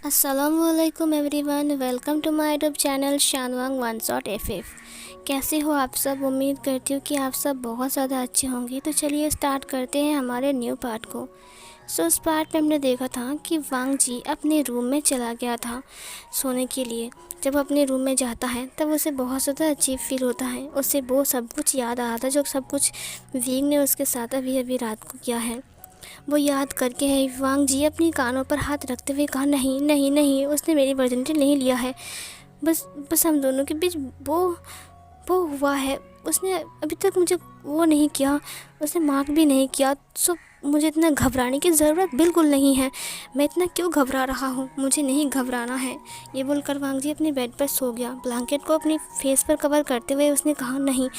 अस्सलामुअलैकुम everyone, welcome to my YouTube channel शानवांग one shot F. कैसे हो आप सब? उम्मीद करती हूँ कि आप सब बहुत ज़्यादा अच्छे होंगे। तो चलिए स्टार्ट करते हैं हमारे न्यू पार्ट को। उस पार्ट में हमने देखा था कि वांग जी अपने रूम में चला गया था सोने के लिए। जब वो अपने रूम में जाता है तब उसे बहुत ज़्यादा अजीब फील होता है। उसे वो सब कुछ याद आ रहा था जो सब कुछ वींग ने उसके साथ अभी अभी रात को किया है। वो याद करके है वांग जी अपनी कानों पर हाथ रखते हुए कहा, नहीं नहीं नहीं, उसने मेरी वर्जिनिटी नहीं लिया है। बस बस हम दोनों के बीच वो हुआ है। उसने अभी तक मुझे वो नहीं किया, उसने मार्क भी नहीं किया। सो मुझे इतना घबराने की ज़रूरत बिल्कुल नहीं है। मैं इतना क्यों घबरा रहा हूँ? मुझे नहीं घबराना है। ये बोलकर वांग जी अपने बेड पर सो गया। ब्लैंकेट को अपनी फेस पर कवर करते हुए उसने कहा, नहीं,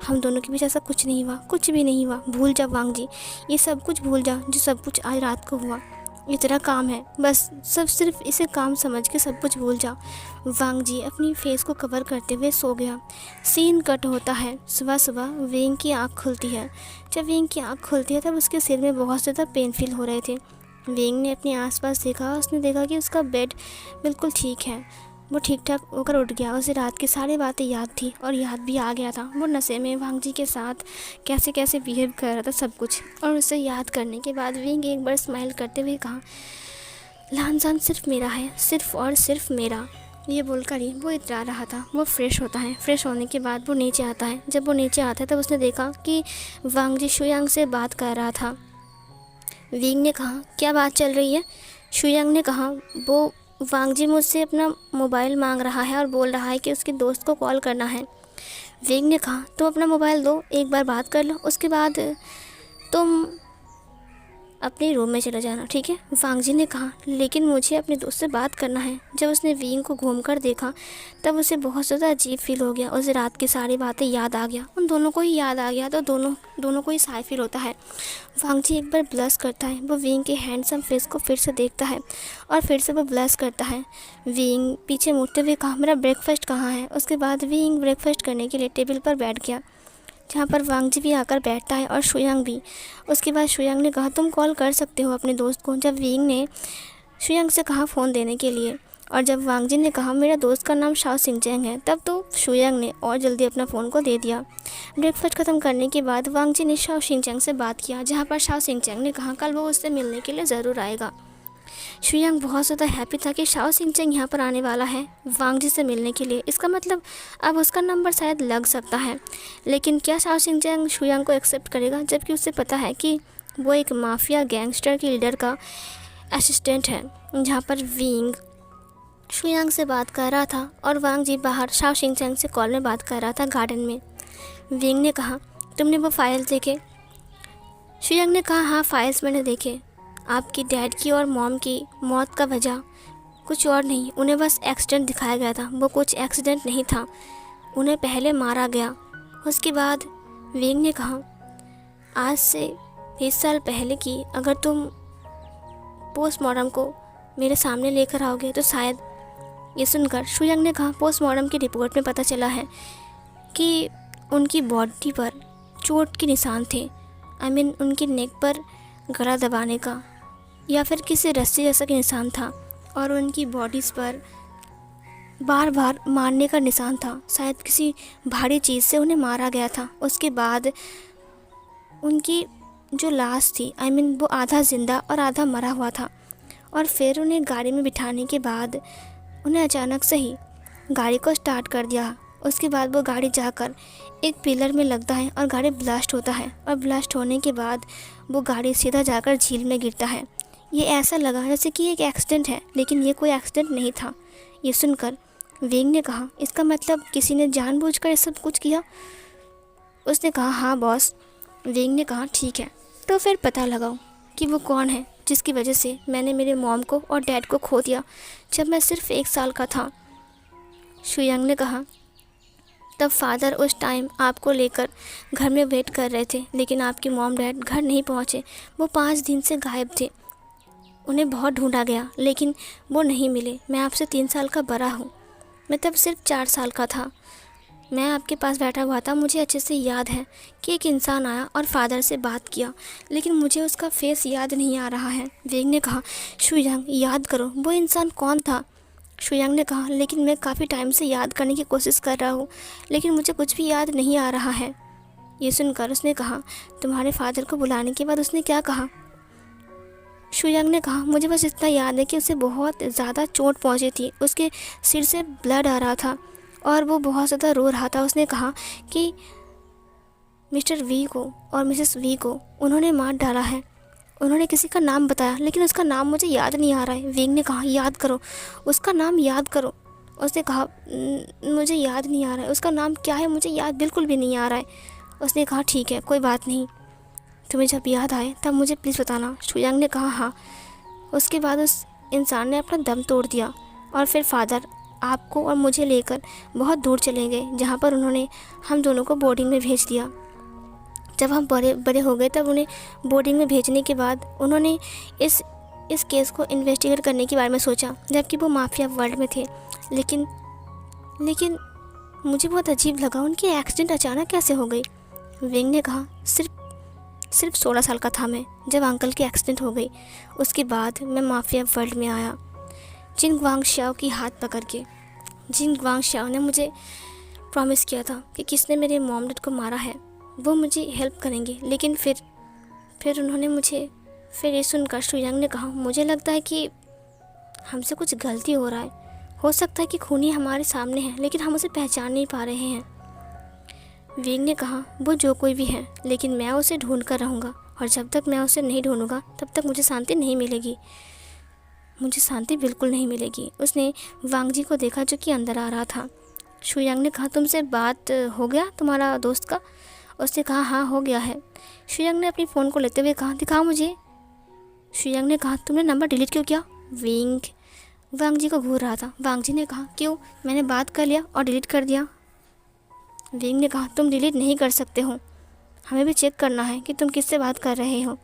हम दोनों के बीच ऐसा कुछ नहीं हुआ, कुछ भी नहीं हुआ। भूल जा वांग जी, ये सब कुछ भूल जा जो सब कुछ आज रात को हुआ। ये तेरा काम है, बस सब सिर्फ इसे काम समझ के सब कुछ भूल जा। वांग जी अपनी फेस को कवर करते हुए सो गया। सीन कट होता है। सुबह सुबह विंग की आँख खुलती है। जब विंग की आँख खुलती है तब उसके सिर में बहुत ज़्यादा पेन फील हो रहे थे। विंग ने अपने आसपास देखा। उसने देखा कि उसका बेड बिल्कुल ठीक है। वो ठीक ठाक होकर उठ गया। उसे रात की सारी बातें याद थी और याद भी आ गया था वो नशे में वांग जी के साथ कैसे कैसे बिहेव कर रहा था सब कुछ। और उसे याद करने के बाद विंग एक बार स्माइल करते हुए कहा, लानजान सिर्फ मेरा है, सिर्फ और सिर्फ मेरा। ये बोलकर ही वो इतरा रहा था। वो फ्रेश होता है। फ्रेश होने के बाद वो नीचे आता है। जब वो नीचे आता है तब उसने देखा कि वांग जी शुयांग से बात कर रहा था। विंग ने कहा, क्या बात चल रही है? शुयांग ने कहा, वो वांग जी मुझसे अपना मोबाइल मांग रहा है और बोल रहा है कि उसके दोस्त को कॉल करना है। विंग ने कहा, तुम अपना मोबाइल दो, एक बार बात कर लो, उसके बाद तुम अपने रूम में चले जाना, ठीक है? वांग जी ने कहा, लेकिन मुझे अपने दोस्त से बात करना है। जब उसने विंग को घूमकर देखा तब उसे बहुत ज़्यादा अजीब फील हो गया। उसे रात की सारी बातें याद आ गया। उन दोनों को ही याद आ गया तो दोनों को ही साय फील होता है। वांग जी एक बार ब्लश करता है। वो विंग के हैंडसम फेस को फिर से देखता है और फिर से वो ब्लश करता है। विंग पीछे मुड़ते हुए कहा, मेरा ब्रेकफास्ट कहाँ है? उसके बाद विंग ब्रेकफास्ट करने के लिए टेबल पर बैठ गया, जहाँ पर वांग जी भी आकर बैठता है और शुयांग भी। उसके बाद शुयांग ने कहा, तुम कॉल कर सकते हो अपने दोस्त को। जब विंग ने शुयांग से कहा फ़ोन देने के लिए और जब वांग जी ने कहा मेरा दोस्त का नाम शाओ सिंचेंग है, तब तो शुयांग ने और जल्दी अपना फ़ोन को दे दिया। ब्रेकफास्ट ख़त्म करने के बाद वांग जी ने शाओ सिंचेंग से बात किया, जहाँ पर शाओ सिंचेंग ने कहा कल वो उससे मिलने के लिए ज़रूर आएगा। शुयांग बहुत ज़्यादा हैप्पी था कि शाओ सिंचेंग यहाँ पर आने वाला है वांग जी से मिलने के लिए। इसका मतलब अब उसका नंबर शायद लग सकता है। लेकिन क्या शाओ सिंचेंग शुयांग को एक्सेप्ट करेगा, जबकि उसे पता है कि वो एक माफिया गैंगस्टर के लीडर का असिस्टेंट है। जहाँ पर विंग शुयांग से बात कर रहा था और वांग जी बाहर शाओ सिंचेंग से कॉल में बात कर रहा था गार्डन में। विंग ने कहा, तुमने वो फाइल देखे? शुयांग ने कहा, हाँ, फाइल्स मैंने देखे। आपकी डैड की और मॉम की मौत का वजह कुछ और नहीं, उन्हें बस एक्सीडेंट दिखाया गया था। वो कुछ एक्सीडेंट नहीं था, उन्हें पहले मारा गया। उसके बाद विंग ने कहा, आज से 20 साल पहले की अगर तुम पोस्टमार्टम को मेरे सामने लेकर आओगे तो शायद। ये सुनकर शुयांग ने कहा, पोस्टमार्टम की रिपोर्ट में पता चला है कि उनकी बॉडी पर चोट के निशान थे। उनकी नेक पर गला दबाने का या फिर किसी रस्सी जैसा के निशान था और उनकी बॉडीज़ पर बार बार मारने का निशान था। शायद किसी भारी चीज़ से उन्हें मारा गया था। उसके बाद उनकी जो लाश थी वो आधा ज़िंदा और आधा मरा हुआ था। और फिर उन्हें गाड़ी में बिठाने के बाद उन्हें अचानक से ही गाड़ी को स्टार्ट कर दिया। उसके बाद वो गाड़ी जाकर एक पिलर में लगता है और गाड़ी ब्लास्ट होता है और ब्लास्ट होने के बाद वो गाड़ी सीधा जाकर झील में गिरता है। ये ऐसा लगा जैसे कि एक एक्सीडेंट है, लेकिन ये कोई एक्सीडेंट नहीं था। ये सुनकर विंग ने कहा, इसका मतलब किसी ने जानबूझकर ये सब कुछ किया? उसने कहा, हाँ बॉस। विंग ने कहा, ठीक है, तो फिर पता लगाओ कि वो कौन है जिसकी वजह से मैंने मेरे मॉम को और डैड को खो दिया जब मैं सिर्फ 1 साल का था। शुयांग ने कहा, तब फादर उस टाइम आपको लेकर घर में वेट कर रहे थे, लेकिन आपकी मॉम डैड घर नहीं पहुँचे। वो 5 दिन से गायब थे। उन्हें बहुत ढूंढा गया लेकिन वो नहीं मिले। मैं आपसे 3 साल का बड़ा हूँ। मैं तब सिर्फ 4 साल का था। मैं आपके पास बैठा हुआ था, मुझे अच्छे से याद है कि एक इंसान आया और फादर से बात किया, लेकिन मुझे उसका फेस याद नहीं आ रहा है। वेंग ने कहा, शुयांग याद करो, वो इंसान कौन था? शुयांग ने कहा, लेकिन मैं काफ़ी टाइम से याद करने की कोशिश कर रहा हूँ, लेकिन मुझे कुछ भी याद नहीं आ रहा है। ये सुनकर उसने कहा, तुम्हारे फादर को बुलाने के बाद उसने क्या कहा? शुयांग ने कहा, मुझे बस इतना याद है कि उसे बहुत ज़्यादा चोट पहुंची थी, उसके सिर से ब्लड आ रहा था और वो बहुत ज़्यादा रो रहा था। उसने कहा कि मिस्टर वी को और मिसेस वी को उन्होंने मार डाला है। उन्होंने किसी का नाम बताया, लेकिन उसका नाम मुझे याद नहीं आ रहा है। विंग ने कहा, याद करो, उसका नाम याद करो। उसने कहा, मुझे याद नहीं आ रहा है, उसका नाम क्या है, मुझे याद बिल्कुल भी नहीं आ रहा है। उसने कहा, ठीक है, कोई बात नहीं, तुम्हें जब याद आए तब मुझे प्लीज़ बताना। शुयांग ने कहा, हाँ। उसके बाद उस इंसान ने अपना दम तोड़ दिया और फिर फादर आपको और मुझे लेकर बहुत दूर चले गए, जहाँ पर उन्होंने हम दोनों को बोर्डिंग में भेज दिया। जब हम बड़े बड़े हो गए तब उन्हें बोर्डिंग में भेजने के बाद उन्होंने इस केस को इन्वेस्टिगेट करने के बारे में सोचा, जबकि वो माफिया वर्ल्ड में थे। लेकिन मुझे बहुत अजीब लगा, उनकी एक्सीडेंट अचानक कैसे हो गई? विंग ने कहा, सिर्फ 16 साल का था मैं जब अंकल की एक्सीडेंट हो गई। उसके बाद मैं माफिया वर्ल्ड में आया, जिन ग्वांग शाओ की हाथ पकड़ के। जिन ग्वांग शाओ ने मुझे प्रॉमिस किया था कि किसने मेरे मॉम डैड को मारा है वो मुझे हेल्प करेंगे, लेकिन फिर उन्होंने मुझे। फिर ये सुनकर शुयांग ने कहा, मुझे लगता है कि हमसे कुछ गलती हो रहा है। हो सकता है कि खूनी हमारे सामने है, लेकिन हम उसे पहचान नहीं पा रहे हैं। विंग ने कहा, वो जो कोई भी है, लेकिन मैं उसे ढूंढ कर रहूँगा, और जब तक मैं उसे नहीं ढूंढूंगा तब तक मुझे शांति नहीं मिलेगी। मुझे शांति बिल्कुल नहीं मिलेगी। उसने वांग जी को देखा जो कि अंदर आ रहा था। शुयांग ने कहा, तुमसे बात हो गया तुम्हारा दोस्त का? उसने कहा, हाँ हो गया है। शुयांग ने अपनी फ़ोन को लेते हुए कहा, दिखाओ मुझे। शुयांग ने कहा, तुमने नंबर डिलीट क्यों किया? विंग वांग जी को घूर रहा था। वांग जी ने कहा, क्यों, मैंने बात कर लिया और डिलीट कर दिया। विंग ने कहा, तुम डिलीट नहीं कर सकते हो, हमें भी चेक करना है कि तुम किससे बात कर रहे हो।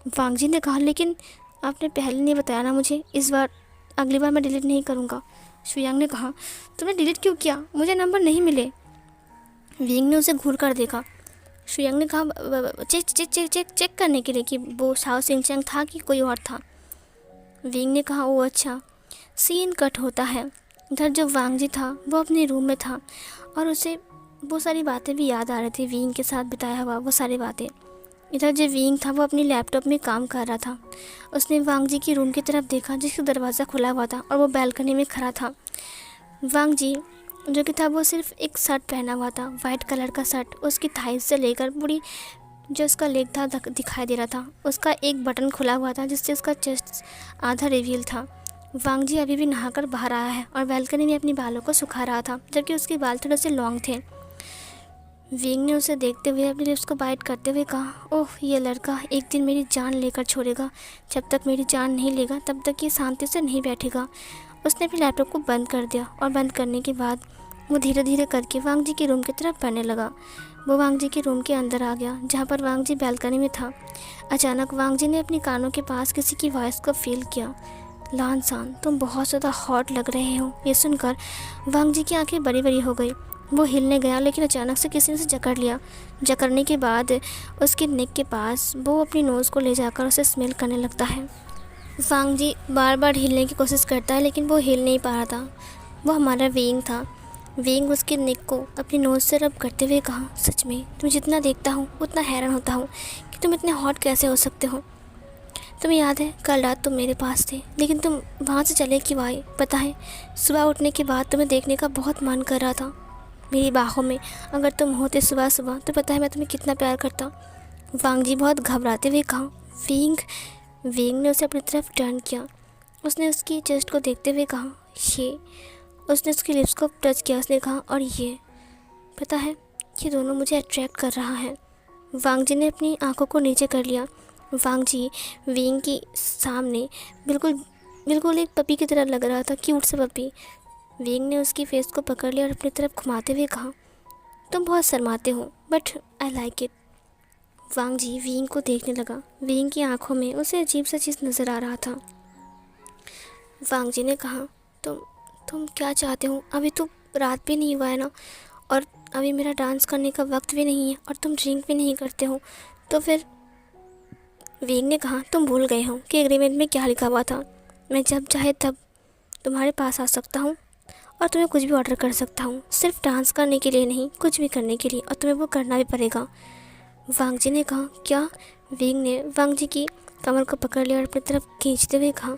वांग जी ने कहा, लेकिन आपने पहले नहीं बताया ना मुझे, इस बार अगली बार मैं डिलीट नहीं करूँगा। शुयांग ने कहा, तुमने डिलीट क्यों किया, मुझे नंबर नहीं मिले। विंग ने उसे घूर कर देखा। शुयांग ने कहा, check check check check check करने के लिए कि वो शाओ सिंचैंग था कि कोई और था। विंग ने कहा, ओ अच्छा। सीन कट होता है। इधर जो वांग जी था वो अपने रूम में था और उसे वो सारी बातें भी याद आ रही थी, विंग के साथ बिताया हुआ वो सारी बातें। इधर जो विंग था वो अपनी लैपटॉप में काम कर रहा था। उसने वांग जी की रूम की तरफ देखा जिसका दरवाज़ा खुला हुआ था और वो बालकनी में खड़ा था। वांग जी जो कि था वो सिर्फ एक शर्ट पहना हुआ था, वाइट कलर का शर्ट। उसकी थाइस से लेकर पूरी जो उसका लेग था दिखाई दे रहा था। उसका एक बटन खुला हुआ था जिससे उसका चेस्ट आधा रिवील था। वांग जी अभी भी नहाकर बाहर आया है और बालकनी में अपने बालों को सुखा रहा था, जबकि उसके बाल थोड़े से लॉन्ग थे। विंग ने उसे देखते हुए अपने लिप्स को बाइट करते हुए कहा, ओह ये लड़का एक दिन मेरी जान लेकर छोड़ेगा। जब तक मेरी जान नहीं लेगा तब तक ये शांति से नहीं बैठेगा। उसने अपने लैपटॉप को बंद कर दिया और बंद करने के बाद वो धीरे धीरे करके वांग जी के रूम की तरफ बढ़ने लगा। वो वांग जी के रूम के अंदर आ गया जहाँ पर वांग जी बालकनी में था। अचानक वांग जी ने अपने कानों के पास किसी की वॉइस को फील किया, लान सान तुम बहुत ज़्यादा हॉट लग रहे हो। ये सुनकर वांग जी की आंखें बड़ी बड़ी हो गई। वो हिलने गया, लेकिन अचानक से किसी ने उसे जकड़ लिया। जकड़ने के बाद उसके नेक के पास वो अपनी नोज़ को ले जाकर उसे स्मेल करने लगता है। वांग जी बार बार हिलने की कोशिश करता है, लेकिन वो हिल नहीं पा रहा था। वो हमारा विंग था। विंग उसके नेक को अपनी नोज़ से रब करते हुए कहा, सच में तुम्हें जितना देखता हूँ उतना हैरान होता हूँ कि तुम इतने हॉट कैसे हो सकते हो। तुम्हें याद है कल रात तुम मेरे पास थे, लेकिन तुम वहाँ से चले क्यों आए? पता है सुबह उठने के बाद तुम्हें देखने का बहुत मन कर रहा था मेरी बाहों में। अगर तुम होते सुबह सुबह तो पता है मैं तुम्हें कितना प्यार करता। वांग जी बहुत घबराते हुए कहा, विंग। विंग ने उसे अपनी तरफ टर्न किया। उसने उसकी चेस्ट को देखते हुए कहा, ये। उसने उसकी लिप्स को टच किया। उसने कहा, और ये पता है ये दोनों मुझे अट्रैक्ट कर रहा है। वांग जी ने अपनी आंखों को नीचे कर लिया। वांग जी विंग की सामने बिल्कुल एक पपी की तरह लग रहा था, क्यूट सा पपी। विंग ने उसकी फेस को पकड़ लिया और अपनी तरफ घुमाते हुए कहा, तुम बहुत शर्माते हो but I like it. Wang Ji Wing को देखने लगा। विंग की आंखों में उसे अजीब सा चीज़ नज़र आ रहा था। वांग जी ने कहा, तुम क्या चाहते हो? अभी तो रात भी नहीं हुआ है ना, और अभी मेरा डांस करने का वक्त भी नहीं है और तुम ड्रिंक भी नहीं करते हो। तो फिर विंग ने कहा, तुम भूल गए हो कि एग्रीमेंट में क्या लिखा हुआ था। मैं जब चाहे तब तुम्हारे पास आ सकता हूँ और तुम्हें कुछ भी ऑर्डर कर सकता हूँ, सिर्फ डांस करने के लिए नहीं, कुछ भी करने के लिए, और तुम्हें वो करना भी पड़ेगा। वांग जी ने कहा, क्या? विंग ने वांग जी की कमर को पकड़ लिया और अपनी तरफ खींचते हुए कहा,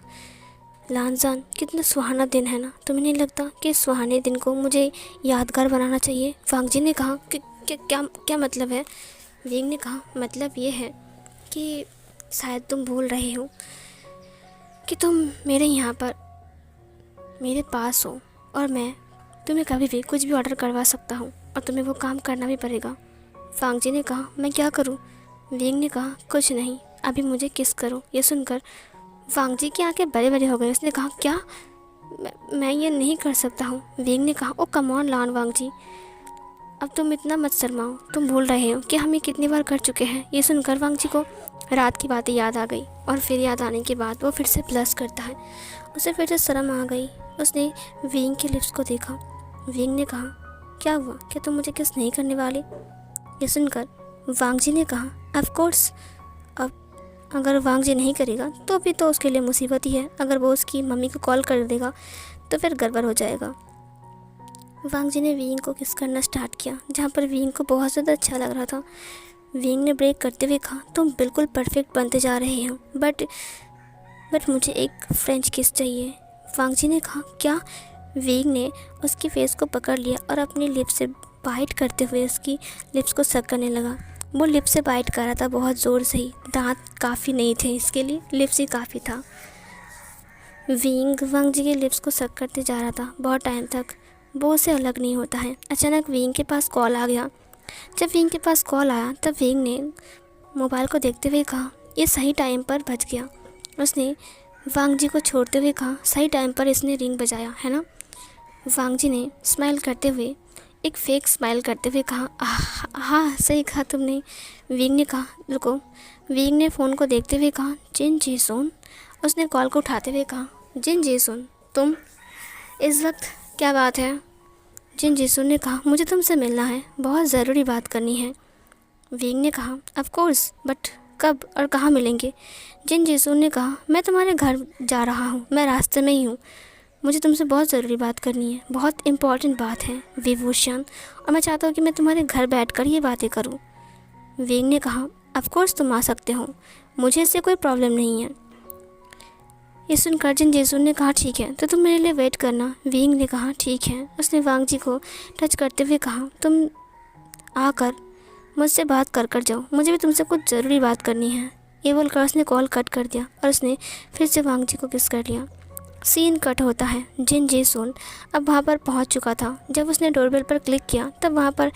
लानजान, कितना सुहाना दिन है ना। तुम्हें नहीं लगता कि इस सुहाने दिन को मुझे यादगार बनाना चाहिए? वांग जी ने कहा कि क्या क्या मतलब है? विंग ने कहा, मतलब ये है कि शायद तुम भूल रहे हो कि तुम मेरे यहाँ पर मेरे पास हो और मैं तुम्हें कभी भी कुछ भी ऑर्डर करवा सकता हूँ और तुम्हें वो काम करना भी पड़ेगा। वांग जी ने कहा, मैं क्या करूँ? विंग ने कहा, कुछ नहीं, अभी मुझे किस करो। ये सुनकर वांग जी की आंखें बड़े बड़े हो गई। उसने कहा, क्या? मैं ये नहीं कर सकता हूँ। विंग ने कहा, ओ कम ऑन लान वांग जी, अब तुम इतना मत शर्माओ। तुम भूल रहे हो कि हम ये कितनी बार कर चुके हैं। ये सुनकर वांग जी को रात की बातें याद आ गई और फिर याद आने के बाद वो फिर से प्लस करता है। उसे फिर से शर्म आ गई। उसने विंग के लिप्स को देखा। विंग ने कहा, क्या हुआ? क्या तुम मुझे किस नहीं करने वाले? ये सुनकर वांग जी ने कहा, ऑफ कोर्स। अब अगर वांग जी नहीं करेगा तो भी तो उसके लिए मुसीबत ही है। अगर वो उसकी मम्मी को कॉल कर देगा तो फिर गड़बड़ हो जाएगा। वांग जी ने विंग को किस करना स्टार्ट किया, जहाँ पर विंग को बहुत ज़्यादा अच्छा लग रहा था। विंग ने ब्रेक करते हुए कहा, तुम बिल्कुल परफेक्ट बनते जा रहे हो, बट मुझे एक फ्रेंच किस चाहिए। वांग जी ने कहा, क्या? विंग ने उसकी फेस को पकड़ लिया और अपनी लिप्स से बाइट करते हुए उसकी लिप्स को सक करने लगा। वो लिप्स से बाइट कर रहा था बहुत ज़ोर से ही। दांत काफ़ी नहीं थे इसके लिए, लिप्स ही काफ़ी था। विंग वांग जी के लिप्स को सक करते जा रहा था बहुत टाइम तक। वो उसे अलग नहीं होता है। अचानक विंग के पास कॉल आ गया। जब विंग के पास कॉल आया तब विंग ने मोबाइल को देखते हुए कहा, ये सही टाइम पर बज गया। उसने वांग जी को छोड़ते हुए कहा, सही टाइम पर इसने रिंग बजाया है ना? वांग जी ने स्माइल करते हुए, एक फेक स्माइल करते हुए कहा, हाँ सही कहा तुमने। विंग ने कहा, रुको। विंग ने फ़ोन को देखते हुए कहा, जिन जी सुन। उसने कॉल को उठाते हुए कहा, जिन जी सुन, तुम इस वक्त? क्या बात है? जिन जी सुन ने कहा, मुझे तुमसे मिलना है, बहुत ज़रूरी बात करनी है। विंग ने कहा, ऑफ कोर्स, बट कब और कहाँ मिलेंगे? जिन जी सुन ने कहा, मैं तुम्हारे घर जा रहा हूँ, मैं रास्ते में ही हूँ। मुझे तुमसे बहुत ज़रूरी बात करनी है, बहुत इम्पॉर्टेंट बात है विभूषण, और मैं चाहता हूँ कि मैं तुम्हारे घर बैठकर ये बातें करूँ। विंग ने कहा, ऑफ कोर्स तुम आ सकते हो, मुझे इससे कोई प्रॉब्लम नहीं है। ये सुनकर जिन जेसुन ने कहा, ठीक है, तो तुम मेरे लिए वेट करना। विंग ने कहा, ठीक है। उसने वांग जी को टच करते हुए कहा, तुम आकर मुझसे बात कर जाओ, मुझे भी तुमसे कुछ ज़रूरी बात करनी है। ये बोलकर उसने कॉल कट कर दिया और उसने फिर से वांग जी को किस कर लिया। सीन कट होता है। जिन जेसुन अब वहाँ पर पहुँच चुका था। जब उसने डोरबेल पर क्लिक किया तब वहाँ पर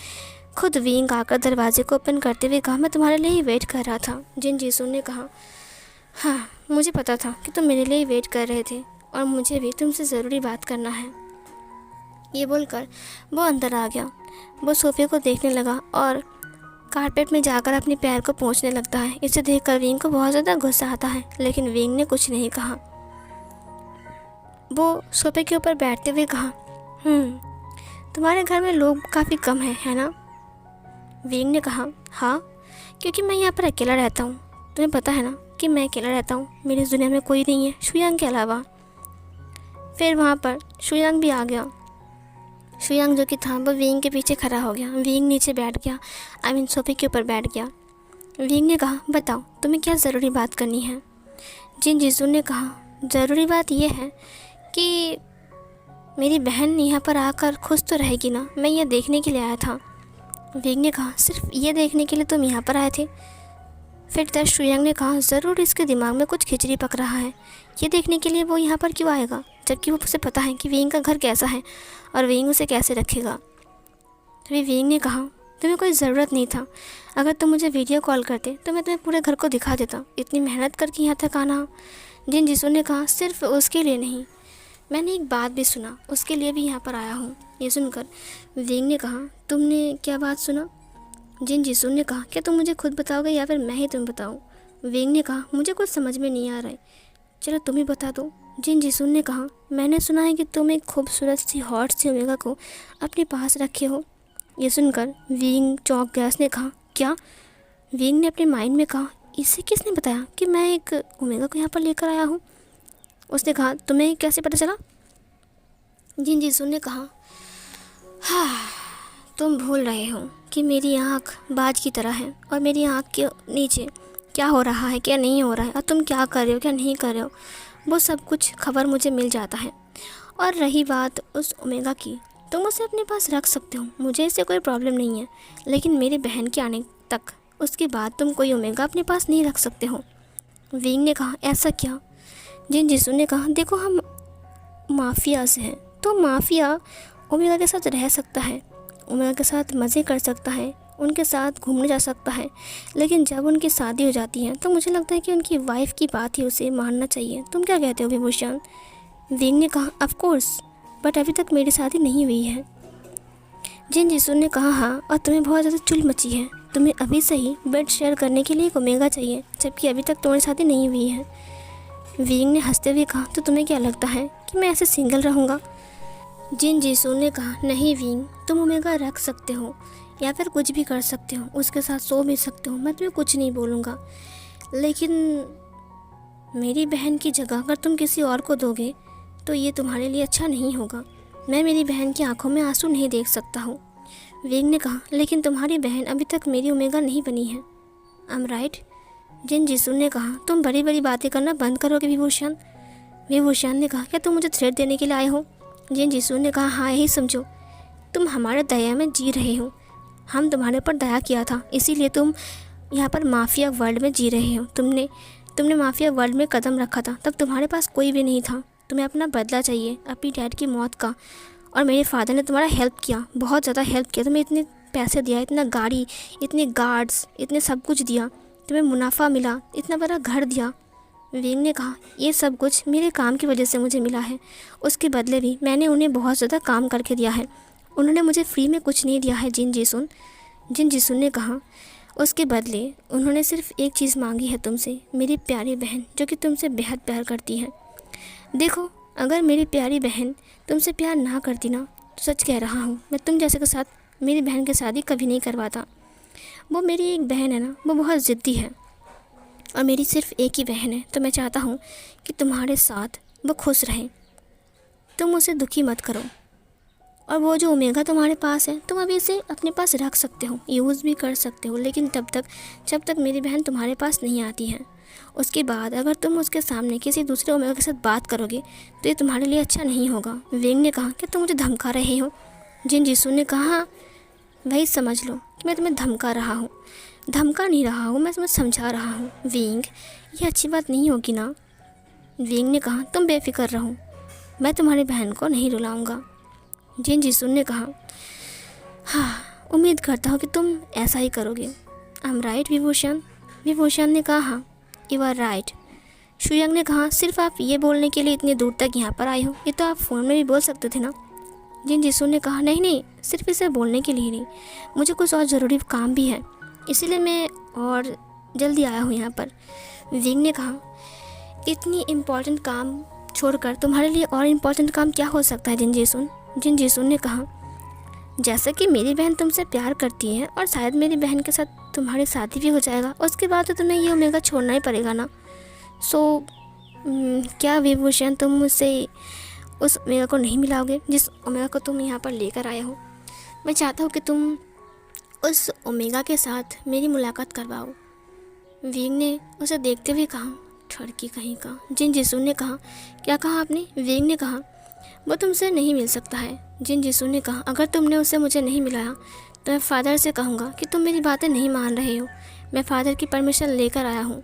खुद विंग आकर दरवाजे को ओपन करते हुए कहा, मैं तुम्हारे लिए ही वेट कर रहा था। जिन जेसुन ने कहा, हाँ मुझे पता था कि तुम मेरे लिए ही वेट कर रहे थे और मुझे भी तुमसे ज़रूरी बात करना है। ये बोलकर वो अंदर आ गया। वो सोफे को देखने लगा और कारपेट में जाकर अपने पैर को पोंछने लगता है। इसे देखकर विंग को बहुत ज़्यादा गुस्सा आता है, लेकिन विंग ने कुछ नहीं कहा। वो सोफे के ऊपर बैठते हुए कहा, तुम्हारे घर में लोग काफ़ी कम हैं, है ना? विंग ने कहा, हाँ, क्योंकि मैं यहाँ पर अकेला रहता हूँ। तुम्हें पता है ना कि मैं अकेला रहता हूँ, मेरी इस दुनिया में कोई नहीं है शुयांग के अलावा। फिर वहाँ पर शुयांग भी आ गया। शुयांग जो कि था वो विंग के पीछे खड़ा हो गया। विंग नीचे बैठ गया, सोफे के ऊपर बैठ गया। विंग ने कहा, बताओ तुम्हें क्या ज़रूरी बात करनी है? जिन जिसुन ने कहा, ज़रूरी बात यह है कि मेरी बहन यहाँ पर आकर खुश तो रहेगी ना, मैं ये देखने के लिए आया था। विंग ने कहा, सिर्फ ये देखने के लिए तुम यहाँ पर आए थे? फिर तब शुयांग ने कहा, ज़रूर इसके दिमाग में कुछ खिचड़ी पक रहा है। ये देखने के लिए वो यहाँ पर क्यों आएगा, जबकि वो उसे पता है कि विंग का घर कैसा है और विंग उसे कैसे रखेगा। तभी विंग ने कहा, तुम्हें कोई ज़रूरत नहीं था। अगर तुम मुझे वीडियो कॉल करते तो मैं तुम्हें पूरे घर को दिखा देता। इतनी मेहनत करके यहाँ तक आना। जिन जिसुन ने कहा, सिर्फ उसके लिए नहीं, मैंने एक बात भी सुना, उसके लिए भी यहाँ पर आया हूँ। ये सुनकर विंग ने कहा, तुमने क्या बात सुना? जिन जिसुन ने कहा, क्या तुम मुझे खुद बताओगे या फिर मैं ही तुम्हें बताऊँ? विंग ने कहा, मुझे कुछ समझ में नहीं आ रहा है, चलो तुम ही बता दो। जिन जिसुन ने कहा, मैंने सुना है कि तुम एक खूबसूरत सी हॉट सी ओमेगा को अपने पास रखे हो। ये सुनकर विंग चौंक गया। उसने कहा, क्या? विंग ने अपने माइंड में कहा, इसे किसने बताया कि मैं एक ओमेगा को यहाँ पर लेकर आया हूँ? उसने कहा, तुम्हें कैसे पता चला? जिन जिसून ने कहा, हाँ, तुम भूल रहे हो कि मेरी आँख बाज की तरह है और मेरी आँख के नीचे क्या हो रहा है, क्या नहीं हो रहा है, और तुम क्या कर रहे हो, क्या नहीं कर रहे हो, वो सब कुछ खबर मुझे मिल जाता है। और रही बात उस ओमेगा की, तुम उसे अपने पास रख सकते हो, मुझे इससे कोई प्रॉब्लम नहीं है, लेकिन मेरी बहन के आने तक, उसके बाद तुम कोई ओमेगा अपने पास नहीं रख सकते हो। विंग ने कहा, ऐसा क्या? जिन जिसू ने कहा, देखो, हम माफिया से हैं, तो माफिया ओमेगा के साथ रह सकता है, ओमेगा के साथ मज़े कर सकता है, उनके साथ घूमने जा सकता है, लेकिन जब उनकी शादी हो जाती है तो मुझे लगता है कि उनकी वाइफ की बात ही उसे मानना चाहिए। तुम क्या कहते हो विभूषण? विंग ने कहा, ऑफ कोर्स, बट अभी तक मेरी शादी नहीं हुई है। जिन जिसू ने कहा, हाँ, और तुम्हें बहुत ज़्यादा चुल मची है, तुम्हें अभी से ही बेड शेयर करने के लिए एक ओमेगा चाहिए, जबकि अभी तक तुम्हारी शादी नहीं हुई है। विंग ने हंसते हुए कहा, तो तुम्हें क्या लगता है कि मैं ऐसे सिंगल रहूँगा? जिन जिसू ने कहा, नहीं विंग, तुम ओमेगा रख सकते हो या फिर कुछ भी कर सकते हो, उसके साथ सो भी सकते हो, मैं तुम्हें कुछ नहीं बोलूँगा, लेकिन मेरी बहन की जगह अगर तुम किसी और को दोगे तो ये तुम्हारे लिए अच्छा नहीं होगा। मैं मेरी बहन की आंखों में आंसू नहीं देख सकता हूँ। विंग ने कहा, लेकिन तुम्हारी बहन अभी तक मेरी ओमेगा नहीं बनी है, आई एम राइट? जिन जिसू ने कहा, तुम बड़ी बड़ी बातें करना बंद करोगे विभूषण? विभूषण ने कहा, क्या तुम मुझे थ्रेट देने के लिए आए हो? जिन जिसू ने कहा, हाँ, यही समझो, तुम हमारे दया में जी रहे हो, हम तुम्हारे ऊपर दया किया था, इसीलिए तुम यहाँ पर माफिया वर्ल्ड में जी रहे हो। तुमने माफिया वर्ल्ड में कदम रखा था, तब तुम्हारे पास कोई भी नहीं था, तुम्हें अपना बदला चाहिए अपनी डैड की मौत का, और मेरे फादर ने तुम्हारा हेल्प किया, बहुत ज़्यादा हेल्प किया, तुम्हें इतने पैसे दिया, इतना गाड़ी, इतने गार्ड्स, इतने सब कुछ दिया, तुम्हें मुनाफा मिला, इतना बड़ा घर दिया। विंग ने कहा, ये सब कुछ मेरे काम की वजह से मुझे मिला है, उसके बदले भी मैंने उन्हें बहुत ज़्यादा काम करके दिया है, उन्होंने मुझे फ्री में कुछ नहीं दिया है। जिन जिसुन ने कहा, उसके बदले उन्होंने सिर्फ एक चीज़ मांगी है तुमसे, मेरी प्यारी बहन, जो कि तुमसे बेहद प्यार करती है। देखो, अगर मेरी प्यारी बहन तुमसे प्यार ना करती ना, तो सच कह रहा हूँ, मैं तुम जैसे के साथ मेरी बहन की शादी कभी नहीं करवाता। वो मेरी एक बहन है ना, वो बहुत ज़िद्दी है, और मेरी सिर्फ एक ही बहन है, तो मैं चाहता हूँ कि तुम्हारे साथ वो खुश रहें, तुम उसे दुखी मत करो। और वो जो ओमेगा तुम्हारे पास है, तुम अभी इसे अपने पास रख सकते हो, यूज़ भी कर सकते हो, लेकिन जब तक मेरी बहन तुम्हारे पास नहीं आती है, उसके बाद अगर तुम उसके सामने किसी दूसरे ओमेगा के साथ बात करोगे तो ये तुम्हारे लिए अच्छा नहीं होगा। विंग ने कहा, क्या तुम मुझे धमका रहे हो? जिन जिसू ने कहा, हाँ, वही समझ लो कि मैं तुम्हें धमका रहा हूँ। धमका नहीं रहा हूँ, मैं तुम्हें समझा रहा हूँ। विंग, ये अच्छी बात नहीं होगी ना? विंग ने कहा, तुम बेफिक्र रहो, मैं तुम्हारी बहन को नहीं रुलाऊंगा। जिन जिसुन ने कहा, हाँ, उम्मीद करता हूँ कि तुम ऐसा ही करोगे। I am right Vibhushan? Vibhushan ने कहा, हाँ, यू आर राइट। शुयंग ने कहा, सिर्फ आप ये बोलने के लिए इतनी दूर तक यहाँ पर आए हो, ये तो आप फ़ोन में भी बोल सकते थे ना? जिन जिसुन ने कहा, नहीं, सिर्फ इसे बोलने के लिए नहीं, मुझे कुछ और ज़रूरी काम भी है, इसीलिए मैं और जल्दी आया हूँ यहाँ पर। विंग ने कहा, इतनी इम्पॉर्टेंट काम छोड़कर तुम्हारे लिए और इम्पॉर्टेंट काम क्या हो सकता है जिन जिसुन ने कहा, जैसा कि मेरी बहन तुमसे प्यार करती है और शायद मेरी बहन के साथ तुम्हारी शादी भी हो जाएगा, उसके बाद तो तुम्हें ये ओमेगा छोड़ना ही पड़ेगा ना। सो क्या विभूषण, तुम मुझसे उस ओमेगा को नहीं मिलाओगे जिस ओमेगा को तुम यहाँ पर लेकर आए हो? मैं चाहता हूँ कि तुम उस ओमेगा के साथ मेरी मुलाकात करवाओ। विंग ने उसे देखते हुए कहा, ठड़की कहीं का। जिन जिसुन ने कहा, क्या कहा आपने? विंग ने कहा, वो तुमसे नहीं मिल सकता है। जिन जिसुन ने कहा, अगर तुमने उसे मुझे नहीं मिलाया तो मैं फादर से कहूँगा कि तुम मेरी बातें नहीं मान रहे हो। मैं फादर की परमिशन लेकर आया हूँ,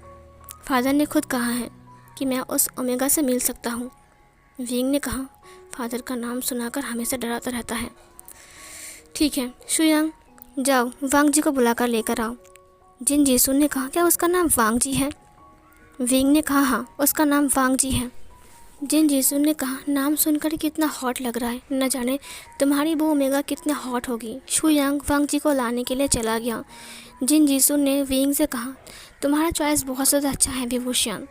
फादर ने खुद कहा है कि मैं उस ओमेगा से मिल सकता हूँ। विंग ने कहा, फादर का नाम सुनाकर हमेशा डराता रहता है। ठीक है शुयांग, जाओ वांग जी को बुलाकर लेकर आओ। जिन जिसुन ने कहा, क्या उसका नाम वांग जी है? विंग ने कहा, हाँ, उसका नाम वांग जी है। जिन जिसुन ने कहा, नाम सुनकर कितना हॉट लग रहा है, न जाने तुम्हारी वो ओमेगा कितने हॉट होगी। शुयांग वांग जी को लाने के लिए चला गया। जिन जिसुन ने विंग से कहा, तुम्हारा चॉइस बहुत ज़्यादा अच्छा है विभूषण,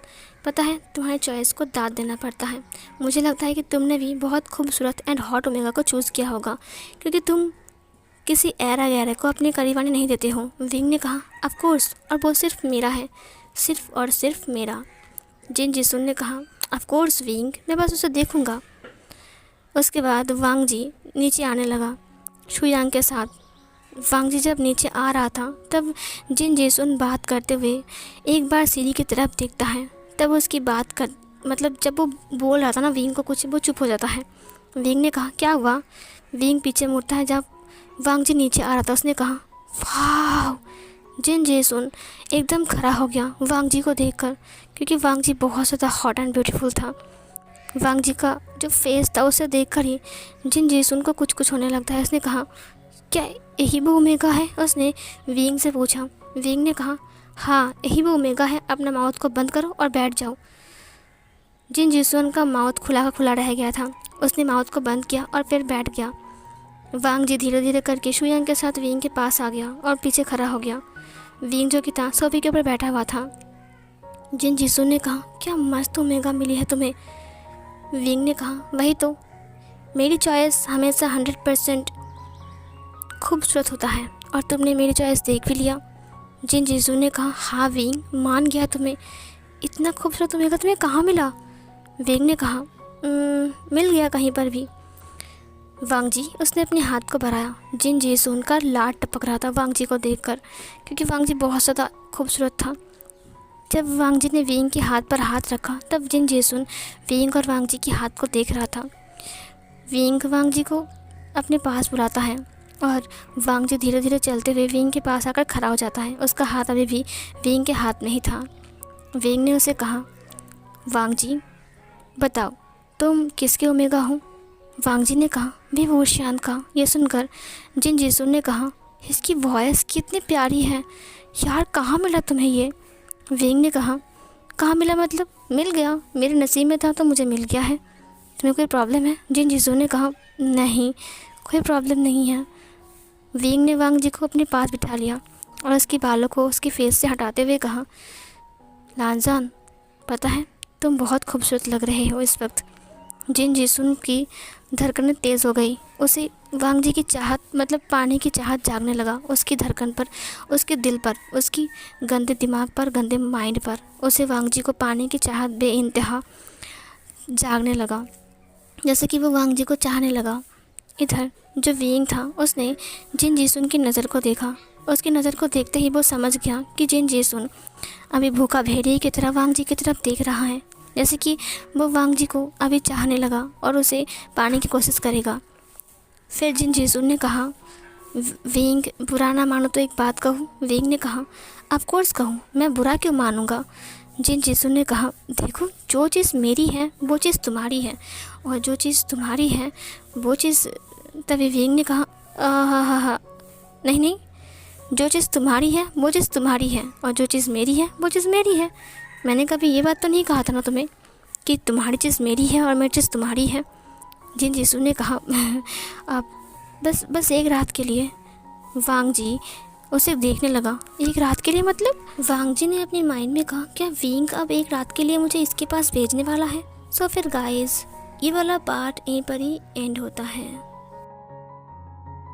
पता है तुम्हारे चॉइस को दाद देना पड़ता है। मुझे लगता है कि तुमने भी बहुत खूबसूरत एंड हॉट ओमेगा को चूज़ किया होगा, क्योंकि तुम किसी ऐरा गैरा को अपने करीब आने नहीं देते हो। विंग ने कहा ऑफ कोर्स, और वो सिर्फ मेरा है, सिर्फ और सिर्फ मेरा। जिन जिसुन ने कहा ऑफ कोर्स विंग, मैं बस उसे देखूंगा। उसके बाद वांग जी नीचे आने लगा शुयांग के साथ। वांग जी जब नीचे आ रहा था तब जिन जिसुन बात करते हुए एक बार सीढ़ी की तरफ देखता है। तब उसकी बात कर मतलब जब वो बोल रहा था ना विंग को कुछ, वो चुप हो जाता है। विंग ने कहा क्या हुआ? विंग पीछे मुड़ता है। जब वांग जी नीचे आ रहा था उसने कहा वाह। जिन जिसुन एकदम खड़ा हो गया वांग जी को देखकर, क्योंकि वांग जी बहुत ज़्यादा हॉट एंड ब्यूटीफुल था। वांग जी का जो फेस था उसे देखकर ही जिन जिसुन को कुछ कुछ होने लगता है। उसने कहा क्या यही वो ओमेगा है? उसने विंग से पूछा। विंग ने कहा हाँ यही वो ओमेगा है, अपना माउथ को बंद करो और बैठ जाओ। जिन जिसुन का माउथ खुला का खुला रह गया था, उसने माउथ को बंद किया और फिर बैठ गया। वांग जी धीरे धीरे करके शुयांग के साथ विंग के पास आ गया और पीछे खड़ा हो गया। विंग जो कि था सोफे के ऊपर बैठा हुआ था। जिन जिसुन ने कहा क्या मस्त ओमेगा मिली है तुम्हें? विंग ने कहा वही तो, मेरी चॉइस हमेशा 100% खूबसूरत होता है और तुमने मेरी चॉइस देख भी लिया। जिन जिसुन ने कहा हाँ विंग, मान गया तुम्हें, इतना खूबसूरत ओमेगा तुम्हें कहाँ मिला? विंग ने कहा मिल गया कहीं पर भी। वांग जी उसने अपने हाथ को बढ़ाया। जिन जिसुन का लाड टपक रहा था वांग जी को देखकर, क्योंकि वांग जी बहुत ज़्यादा खूबसूरत था। जब वांग जी ने विंग के हाथ पर हाथ रखा तब जिन जिसुन विंग और वांग जी के हाथ को देख रहा था। विंग वांग जी को अपने पास बुलाता है और वांग जी धीरे धीरे चलते हुए विंग के पास आकर खड़ा हो जाता है। उसका हाथ अभी भी विंग के हाथ में ही था। विंग ने उसे कहा वांग जी बताओ तुम किसके ओमेगा हो? वांग जी ने कहा विभूषण का। ये सुनकर जिन जिसुन ने कहा इसकी वॉइस कितनी प्यारी है यार, कहाँ मिला तुम्हें ये? विंग ने कहा कहाँ मिला मतलब? मिल गया, मेरे नसीब में था तो मुझे मिल गया है। तुम्हें कोई प्रॉब्लम है? जिन जिसुन ने कहा नहीं कोई प्रॉब्लम नहीं है। विंग ने वांग जी को अपने पास बिठा लिया और उसके बालों को उसके फेस से हटाते हुए कहा लांजान पता है तुम बहुत खूबसूरत लग रहे हो इस वक्त। जिन जिसुन की धड़कनें तेज़ हो गई। उसे वांग जी की चाहत मतलब पाने की चाहत जागने लगा उसकी धड़कन पर, उसके दिल पर, उसकी गंदे दिमाग पर, गंदे माइंड पर। उसे वांग जी को पाने की चाहत बेइंतहा जागने लगा, जैसे कि वो वांग जी को चाहने लगा। इधर जो विंग था उसने जिन जिसुन की नज़र को देखा। उसकी नज़र को देखते ही वो समझ गया कि जिन जिसुन अभी भूखा भेड़िए की तरह वांग जी की तरफ देख रहा है, जैसे कि वो वांग जी को अभी चाहने लगा और उसे पाने की कोशिश करेगा। फिर जिन जिसुन ने कहा विंग बुरा ना मानो तो एक बात कहूँ। विंग ने कहा ऑफ कोर्स कहूँ, मैं बुरा क्यों मानूंगा? जिन जिसुन ने कहा देखो जो चीज़ मेरी है वो चीज़ तुम्हारी है और जो चीज़ तुम्हारी है वो चीज़। तभी विंग ने कहा हा नहीं नहीं, जो चीज़ तुम्हारी है वो चीज़ तुम्हारी है और जो चीज़ मेरी है वो चीज़ मेरी है। मैंने कभी ये बात तो नहीं कहा था ना तुम्हें कि तुम्हारी चीज़ मेरी है और मेरी चीज़ तुम्हारी है। जिन जिसुन ने कहा आप बस एक रात के लिए। वांग जी उसे देखने लगा। एक रात के लिए मतलब? वांग जी ने अपने माइंड में कहा क्या विंग अब एक रात के लिए मुझे इसके पास भेजने वाला है? सो फिर गाइस ये वाला पार्ट यहीं पर ही एंड होता है।